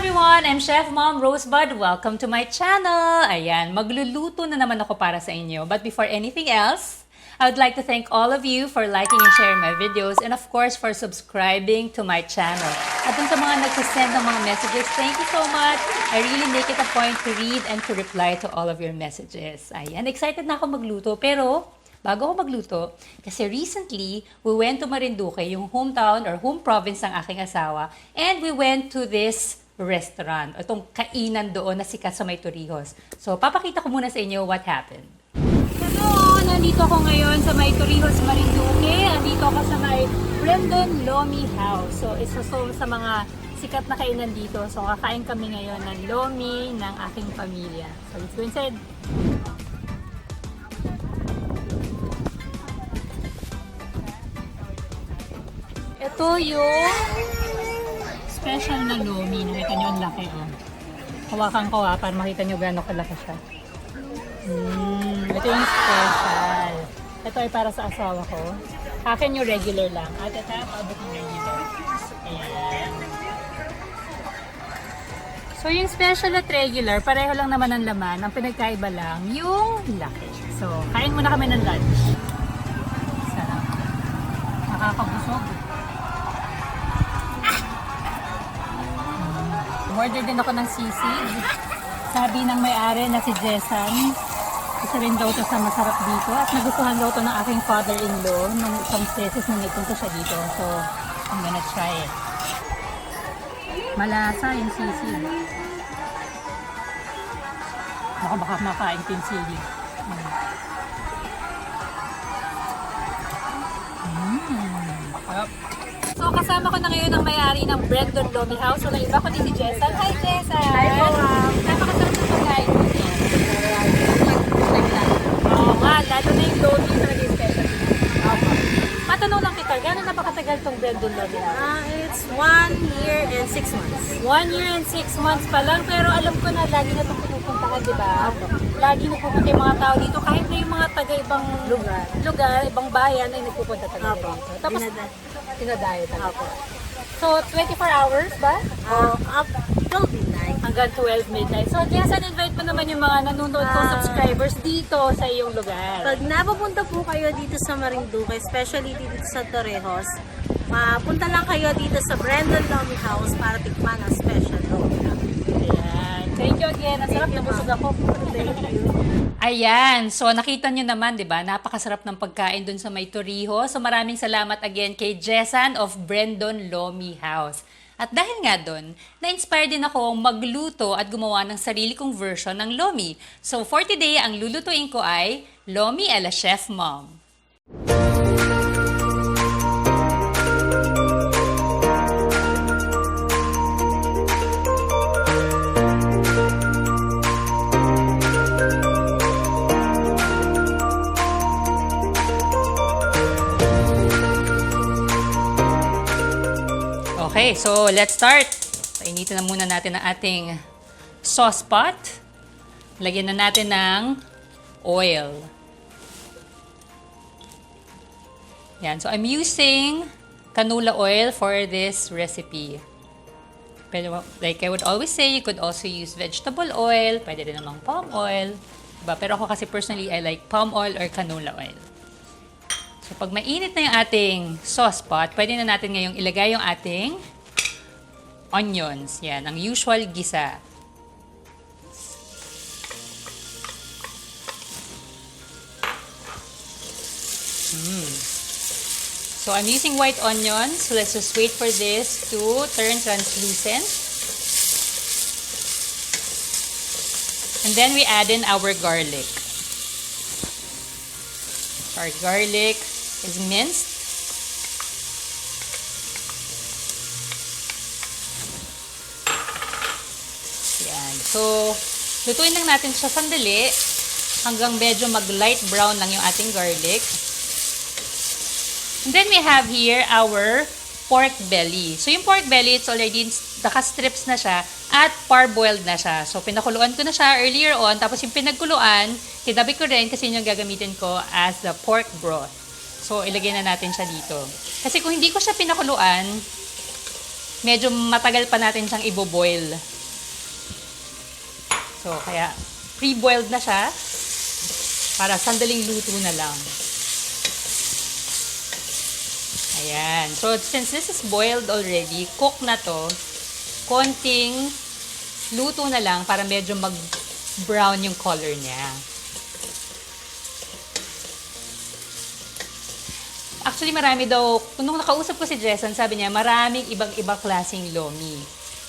everyone! I'm Chef Mom Rosebud. Welcome to my channel! Ayan, magluluto na naman ako para sa inyo. But before anything else, I would like to thank all of you for liking and sharing my videos and of course for subscribing to my channel. At dun sa mga nagsasend ng mga messages, thank you so much! I really make it a point to read and to reply to all of your messages. Ayan, excited na ako magluto pero bago ako magluto, kasi recently, we went to Marinduque, yung hometown or home province ng aking asawa, and we went to this restaurant, itong kainan doon na sikat sa may Torrijos. So, papakita ko muna sa inyo what happened. Hello! Nandito ako ngayon sa may Torrijos, Marinduque. Nandito ako sa may Brandon Lomi House. So, isa sa mga sikat na kainan dito. So, kakain kami ngayon ng Lomi ng aking pamilya. So, let's go inside. Ito yung special na Lomi. Nakita nyo ang laki, oh. Hawakan ko, para makita nyo gano'ng kalaki siya. Ito yung special. Ito ay para sa asawa ko. Akin yung regular lang. At ito, paabot ng regular. Ayan. So, yung special at regular, pareho lang naman ang laman. Ang pinagkaiba lang, yung laki. So, kain muna kami ng lunch. Sarap. Nakakabusog. Order din ako ng sisig. Sabi ng may-ari na si Jessan, isa rin daw to sa masarap dito. At nagustuhan daw to ng aking father-in-law nung isang beses na nagpunta siya dito. So, I'm gonna try it. Malasa yung sisig. Baka makain ko yung sisig. So, kasama ko na ngayon ang may-ari ng Brandon Lomi House. So, naiba ko din si Jessan. Hi, Jessan! Hi, Mom! Napakasarap na pagkain mo niya. Oo nga, lalo na yung Lomi talaga yung special. Matanong lang kita, gano'n napakatagal tong Brandon Lomi House? It's 1 year and 6 months. 1 year and 6 months pa lang, pero alam ko na lagi na itong pinupuntahan, di ba? Lagi na pupunta yung mga tao dito, kahit na yung mga taga-ibang lugar, ibang bayan ay nagpupunta talaga dito. Tapos, tinadayo talaga. So, 24 hours ba? Up 12 midnight. Hanggang 12 midnight. So, Jessan, invite mo naman yung mga nanonood ko subscribers dito sa iyong lugar. Pag napapunta po kayo dito sa Marinduque, especially dito sa Torrijos, punta lang kayo dito sa Brandon Lomi House para tikman ang special Lomi. Ayan. Thank you again. Ang sarap na busog ako. Thank you. Ayan. So, nakita nyo naman, di ba? Napakasarap ng pagkain dun sa may Torrijos. So, maraming salamat again kay Jessan of Brandon Lomi House. At dahil nga dun, na-inspire din ako magluto at gumawa ng sarili kong version ng Lomi. So, for today, ang lulutuin ko ay Lomi a la Chefmom. Okay, so let's start. Painitin na muna natin ang ating sauce pot. Lagyan na natin ng oil. Yan, so I'm using canola oil for this recipe. Pero like I would always say, you could also use vegetable oil. Pwede rin namang palm oil. Diba? Pero ako kasi personally, I like palm oil or canola oil. So, pag mainit na yung ating sauce pot, pwede na natin ngayong ilagay yung ating onions. Yan, ang usual gisa. So, I'm using white onions. So, let's just wait for this to turn translucent. And then we add in our garlic. So, our garlic is minced. Yan. So, lutuin lang natin siya sandali hanggang medyo mag-light brown lang yung ating garlic. And then we have here our pork belly. So, yung pork belly, it's already naka-strips na siya at parboiled na siya. So, pinakuluan ko na siya earlier on. Tapos, yung pinagkuluan, tinabi ko rin kasi yun yung gagamitin ko as the pork broth. So, ilagay na natin siya dito. Kasi kung hindi ko siya pinakuluan, medyo matagal pa natin siyang iboboil. So, kaya pre-boiled na siya para sandaling luto na lang. Ayan. So, since this is boiled already, cook na to, konting luto na lang para medyo mag-brown yung color niya. Actually, marami daw, nung nakausap ko si Jessan, sabi niya, maraming ibang-ibang klaseng lomi.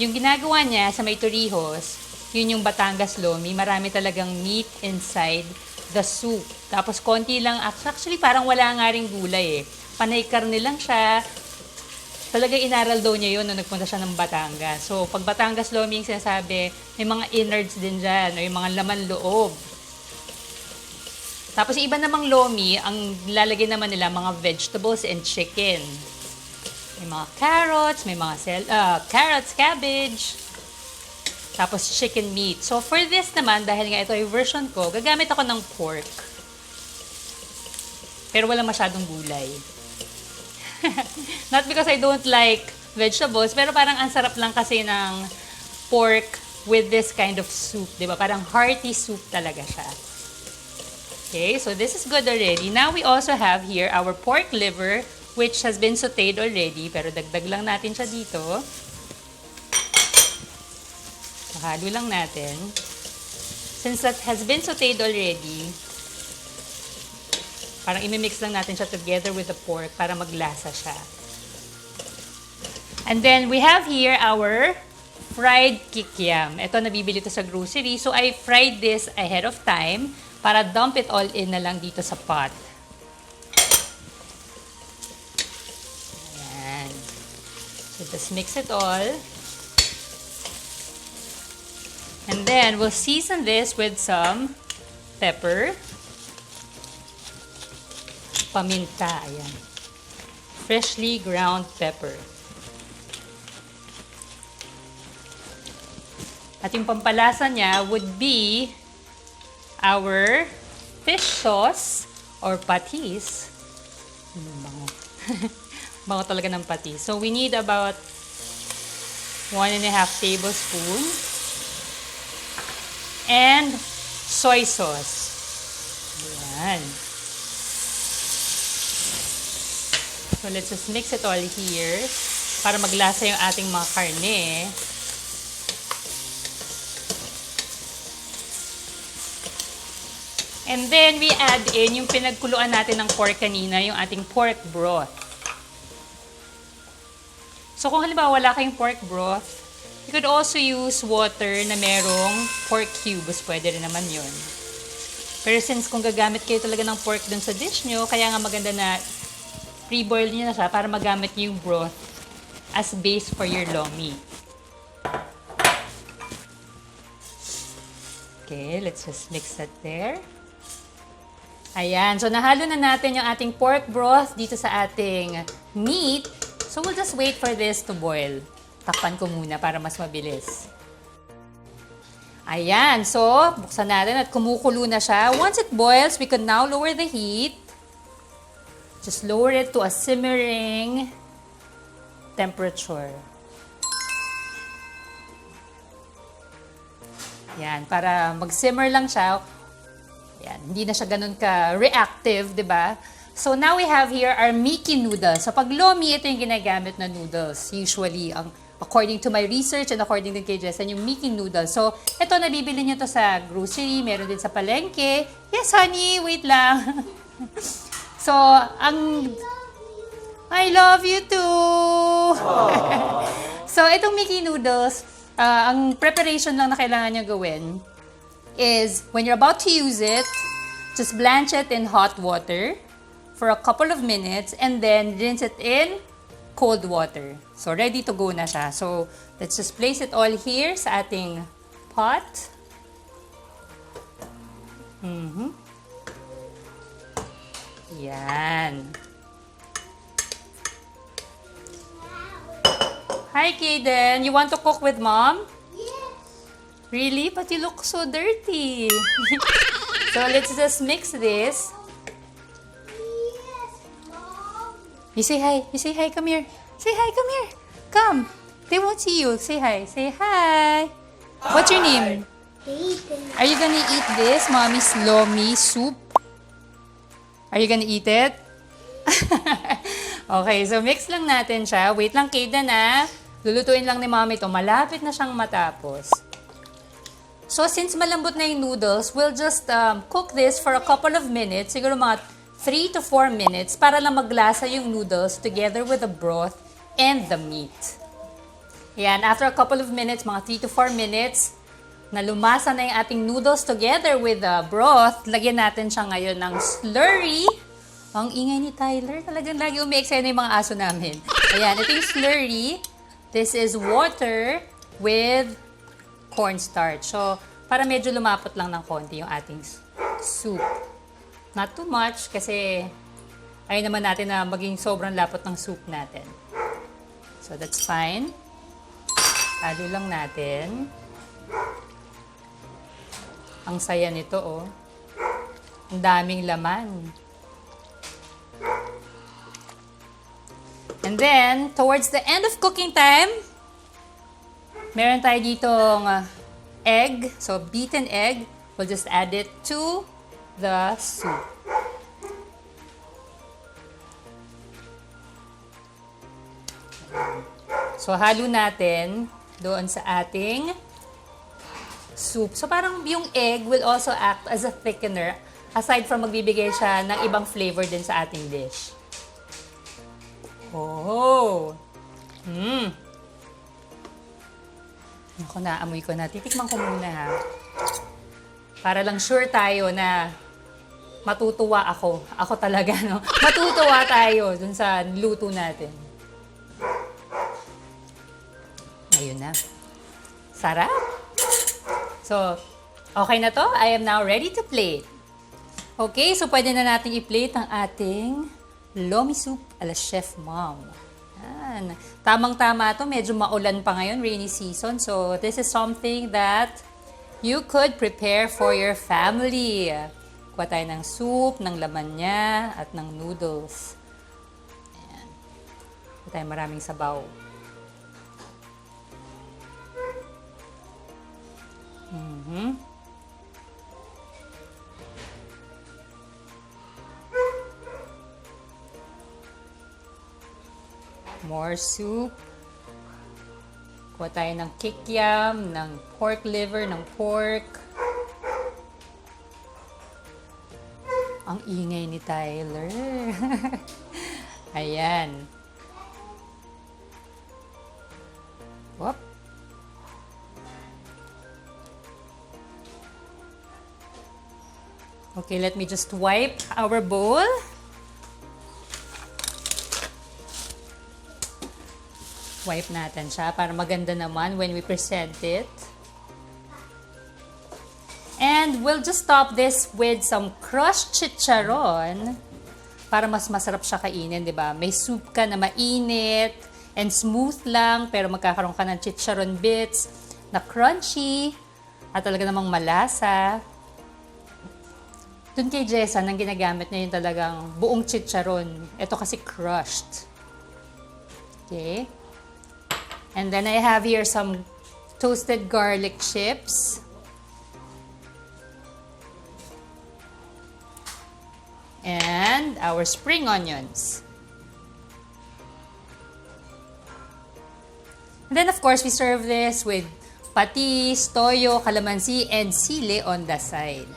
Yung ginagawa niya sa may Torrijos, yun yung Batangas lomi, marami talagang meat inside the soup. Tapos konti lang, actually parang wala nga ring gulay eh. Panay karne lang siya. Talagang inaral daw niya yun nung nagpunta siya ng Batangas. So, pag Batangas lomi yung sinasabi, may mga innards din dyan, o yung mga laman loob. Tapos iba namang lomi, ang lalagay naman nila mga vegetables and chicken. May mga carrots, may mga carrots, cabbage, tapos chicken meat. So for this naman, dahil nga ito ay version ko, gagamit ako ng pork. Pero wala masyadong gulay. Not because I don't like vegetables, pero parang ang sarap lang kasi ng pork with this kind of soup, di ba? Parang hearty soup talaga siya. Okay, so this is good already. Now we also have here our pork liver, which has been sauteed already, pero dagdag lang natin siya dito. Halo lang natin. Since that has been sauteed already, parang imimix lang natin siya together with the pork para maglasa siya. And then we have here our fried kikiam. Ito, nabibili to sa grocery. So I fried this ahead of time para dump it all in na lang dito sa pot. Ayan. So just mix it all. And then we'll season this with some pepper. Paminta, ayan. Freshly ground pepper. At yung pampalasa niya would be our fish sauce or patis. Bango. Bango talaga ng patis. So we need about 1.5 tablespoons. And soy sauce. Ayan. So let's just mix it all here para maglasa yung ating mga karne. And then we add in yung pinagkuluan natin ng pork kanina, yung ating pork broth. So kung halimbawa wala kayong pork broth, you could also use water na merong pork cubes. Pwede rin naman yun. Pero since kung gagamit kayo talaga ng pork dun sa dish nyo, kaya nga maganda na pre-boil nyo na siya para magamit nyo yung broth as base for your lomi. Okay, let's just mix that there. Ayan, so nahalo na natin yung ating pork broth dito sa ating meat. So we'll just wait for this to boil. Takpan ko muna para mas mabilis. Ayan, so buksan natin at kumukulo na siya. Once it boils, we can now lower the heat. Just lower it to a simmering temperature. Ayan, para mag-simmer lang siya. Ayan, hindi na siya ganun ka-reactive, di ba? So now we have here our Miki Noodles. So pag lomi, ito yung ginagamit na noodles. Usually, according to my research and according din kay Jessan, yung Miki Noodles. So ito, nabibili niyo to sa grocery, meron din sa palengke. Yes, honey, wait lang. So, I love you too! So itong Miki Noodles, ang preparation lang na kailangan niyo gawin is when you're about to use it, just blanch it in hot water for a couple of minutes and then rinse it in cold water. So, ready to go na siya. So, let's just place it all here sa ating pot. Yan. Hi, Kaden. You want to cook with Mom? Really? But you look so dirty. So let's just mix this. You say hi. You say hi. Come here. Say hi. Come here. Come. They won't see you. Say hi. Say hi. What's your name? Are you gonna eat this, Mommy's Lomi soup? Are you gonna eat it? Okay, so mix lang natin siya. Wait lang, Kaden, ah. Lulutuin lang ni Mommy to. Malapit na siyang matapos. So, since malambot na yung noodles, we'll just cook this for a couple of minutes. Siguro mga 3 to 4 minutes para lang maglasa yung noodles together with the broth and the meat. Yan, after a couple of minutes, mga 3 to 4 minutes, na lumasa na yung ating noodles together with the broth, lagyan natin siya ngayon ng slurry. Ang ingay ni Tyler. Talagang lagi umi-excite na yung mga aso namin. Ayan, ito yung slurry. This is water with cornstarch. So, para medyo lumapot lang ng konti yung ating soup. Not too much kasi ayaw naman natin na maging sobrang lapot ng soup natin. So, that's fine. Halo lang natin. Ang saya nito, oh. Ang daming laman. And then, towards the end of cooking time, meron tayo ditong egg. So, beaten egg. We'll just add it to the soup. So, halo natin doon sa ating soup. So, parang yung egg will also act as a thickener aside from magbibigay siya ng ibang flavor din sa ating dish. Oh! Ako na, amoy ko na. Titikman ko muna, ha. Para lang sure tayo na matutuwa ako. Ako talaga, no? Matutuwa tayo dun sa luto natin. Ayun na. Sarap! So, okay na to. I am now ready to plate. Okay, so pwede na natin i-plate ang ating Lomi soup ala Chefmom. Yan. Tamang-tama to. Medyo maulan pa ngayon, rainy season. So, this is something that you could prepare for your family. Kuha tayo ng soup, ng laman niya, at ng noodles. Ayan. Kuha tayo maraming sabaw. More soup. Kuha tayo ng kikiam, ng pork liver, ng pork. Ang ingay ni Tyler. Ayan. Whoop. Okay, let me just wipe our bowl. Wipe natin siya para maganda naman when we present it. And we'll just top this with some crushed chicharon para mas masarap siya kainin, di ba? May soup ka na mainit and smooth lang pero magkakaroon ka ng chicharon bits na crunchy at talaga namang malasa. Dun kay Jessa, nang ginagamit niya yung talagang buong chicharon. Ito kasi crushed. Okay. And then I have here some toasted garlic chips. And our spring onions. And then of course, we serve this with patis, toyo, calamansi, and sili on the side.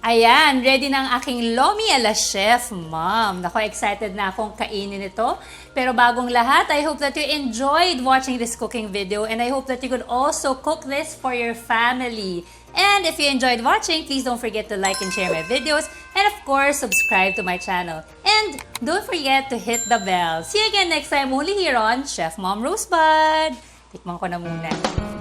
Ayan, ready na ang aking Lomi ala Chefmom. Nako, excited na akong kainin ito. Pero bagong lahat, I hope that you enjoyed watching this cooking video and I hope that you could also cook this for your family. And if you enjoyed watching, please don't forget to like and share my videos and of course, subscribe to my channel. And don't forget to hit the bell. See you again next time only here on Chefmom Rosebud. Tikman ko na muna.